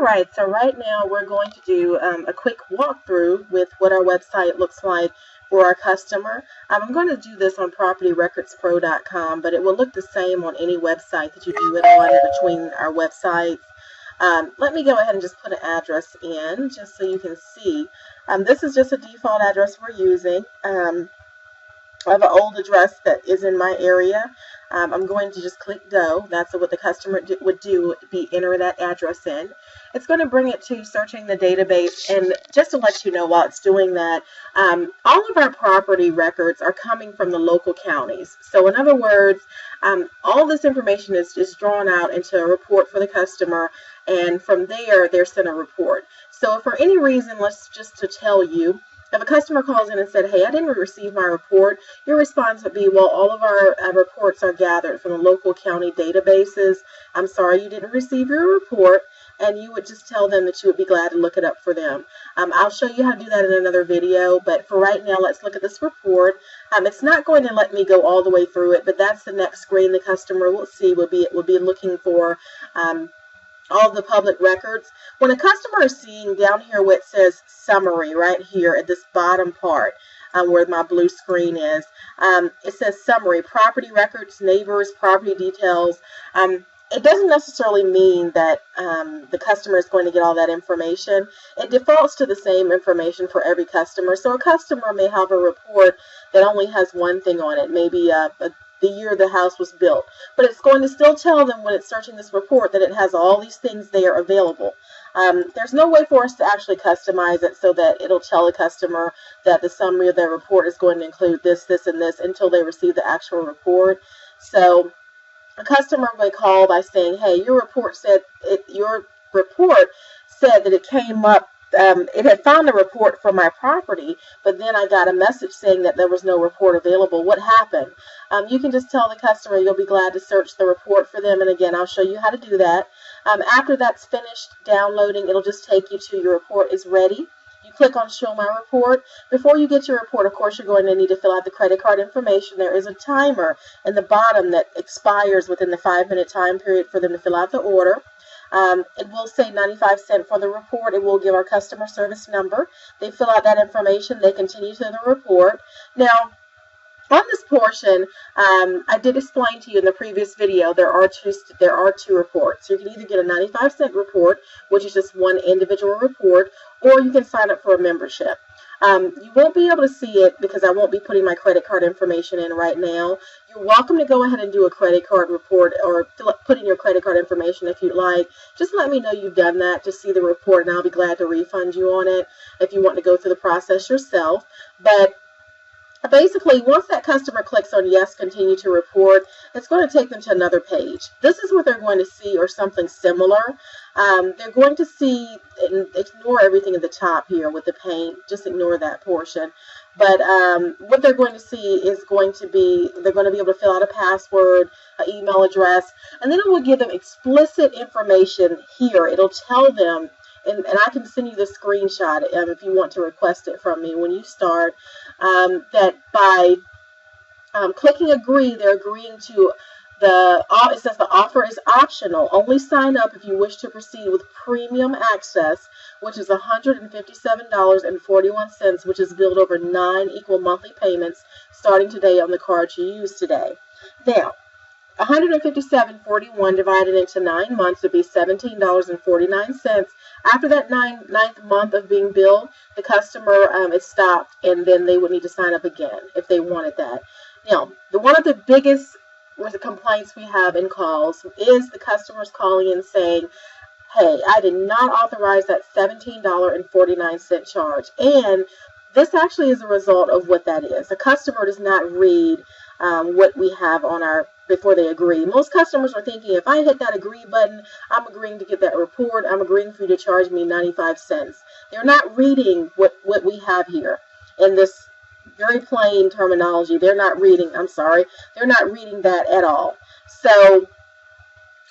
Alright, so right now we're going to do a quick walkthrough with what our website looks like for our customer. I'm going to do this on PropertyRecordsPro.com, but it will look the same on any website that you do it on between our websites. Let me go ahead and just put an address in just so you can see. This is just a default address we're using. I have an old address that is in my area. I'm going to just click go. That's what the customer would do, would be enter that address in. It's going to bring it to searching the database, and just to let you know while it's doing that, all of our property records are coming from the local counties. So in other words, all this information is just drawn out into a report for the customer, and from there they're sent a report. So if for any reason, let's just to tell you, if a customer calls in and said, hey, I didn't receive my report, your response would be, well, all of our reports are gathered from the local county databases. I'm sorry you didn't receive your report, and you would just tell them that you would be glad to look it up for them. I'll show you how to do that in another video, but for right now, let's look at this report. It's not going to let me go all the way through it, but that's the next screen the customer will see. Will be looking for all the public records. When a customer is seeing down here where it says summary right here at this bottom part where my blue screen is, it says summary, property records, neighbors, property details. It doesn't necessarily mean that the customer is going to get all that information. It defaults to the same information for every customer. So a customer may have a report that only has one thing on it, maybe the year the house was built, but it's going to still tell them when it's searching this report that it has all these things there available. There's no way for us to actually customize it so that it'll tell the customer that the summary of their report is going to include this, this, and this until they receive the actual report. So a customer may call by saying, hey, your report said that it came up, it had found a report for my property, but then I got a message saying that there was no report available. What happened? You can just tell the customer you'll be glad to search the report for them, and again, I'll show you how to do that. After that's finished downloading, it'll just take you to your report is ready. You click on Show My Report. Before you get your report, of course, you're going to need to fill out the credit card information. There is a timer in the bottom that expires within the 5-minute time period for them to fill out the order. It will say 95 cents for the report. It will give our customer service number. They fill out that information. They continue to the report. Now, on this portion, I did explain to you in the previous video, there are two reports. You can either get a 95-cent report, which is just one individual report, or you can sign up for a membership. You won't be able to see it because I won't be putting my credit card information in right now. You're welcome to go ahead and do a credit card report or put in your credit card information if you'd like. Just let me know you've done that to see the report, and I'll be glad to refund you on it if you want to go through the process yourself. But basically, once that customer clicks on yes, continue to report, it's going to take them to another page. This is what they're going to see, or something similar. They're going to see, and ignore everything at the top here with the paint, just ignore that portion. But what they're going to see is going to be, they're going to be able to fill out a password, an email address, and then it will give them explicit information here. It'll tell them, and I can send you the screenshot if you want to request it from me when you start, that by clicking agree, they're agreeing to it says the offer is optional. Only sign up if you wish to proceed with premium access, which is $157.41, which is billed over 9 equal monthly payments starting today on the card you use today. Now, $157.41 divided into 9 months would be $17.49. After that ninth month of being billed, the customer is stopped, and then they would need to sign up again if they wanted that. Now, one of the biggest complaints we have in calls is the customers calling in saying, hey, I did not authorize that $17.49 charge. And this actually is a result of what that is. The customer does not read what we have on our, before they agree. Most customers are thinking, if I hit that agree button, I'm agreeing to get that report. I'm agreeing for you to charge me 95 cents. They're not reading what we have here in this very plain terminology. They're not reading, they're not reading that at all. So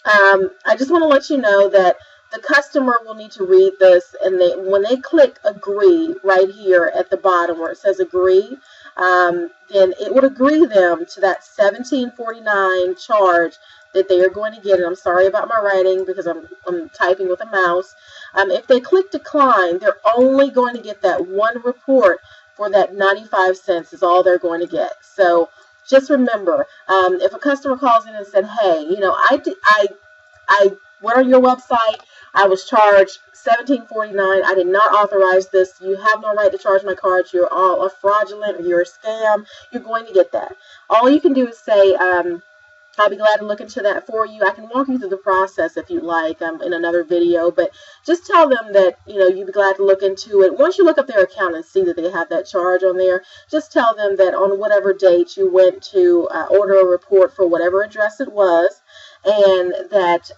I just want to let you know that the customer will need to read this, and when they click agree right here at the bottom where it says agree, then it would agree them to that $17.49 charge that they are going to get. And I'm sorry about my writing because I'm typing with a mouse. If they click decline, they're only going to get that one report for that 95 cents is all they're going to get. So just remember, if a customer calls in and said, hey, you know, I went on your website, I was charged $17.49. I did not authorize this. You have no right to charge my cards. You're all a fraudulent or you're a scam. You're going to get that. All you can do is say, I'll be glad to look into that for you. I can walk you through the process if you'd like in another video, but just tell them that, you know, you'd be glad to look into it. Once you look up their account and see that they have that charge on there, just tell them that on whatever date you went to order a report for whatever address it was, and that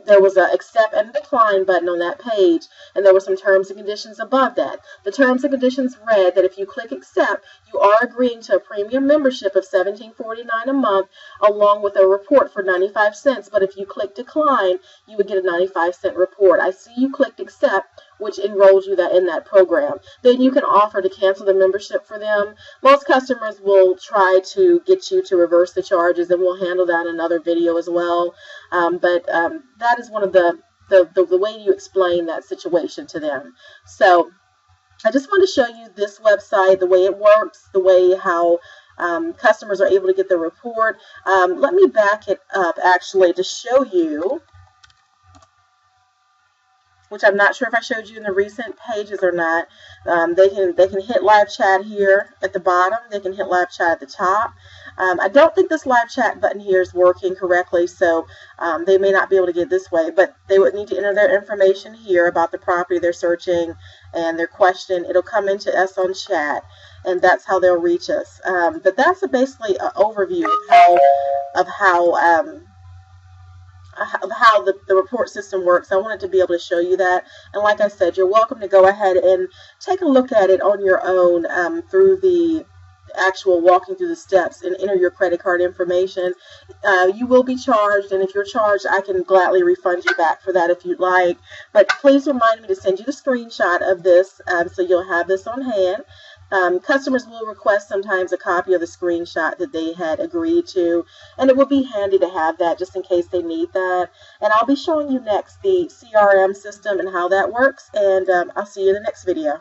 there was a accept and decline button on that page, and there were some terms and conditions above that. The terms and conditions read that if you click accept, you are agreeing to a premium membership of $17.49 a month along with a report for 95 cents. But if you click decline, you would get a 95-cent report. I see you clicked accept, which enrolls you in that program. Then you can offer to cancel the membership for them. Most customers will try to get you to reverse the charges, and we'll handle that in another video as well. But that is one of the way you explain that situation to them. So I just want to show you this website, the way it works, the way how customers are able to get the report. Let me back it up actually to show you, which I'm not sure if I showed you in the recent pages or not. They can hit live chat here at the bottom. They can hit live chat at the top. I don't think this live chat button here is working correctly, so they may not be able to get this way, but they would need to enter their information here about the property they're searching and their question. It'll come into us on chat, and that's how they'll reach us. But that's basically an overview of how the report system works. I wanted to be able to show you that, and like I said, you're welcome to go ahead and take a look at it on your own through the actual walking through the steps and enter your credit card information. You will be charged, and if you're charged, I can gladly refund you back for that if you'd like. But please remind me to send you the screenshot of this so you'll have this on hand. Customers will request sometimes a copy of the screenshot that they had agreed to, and it will be handy to have that just in case they need that. And I'll be showing you next the CRM system and how that works, and I'll see you in the next video.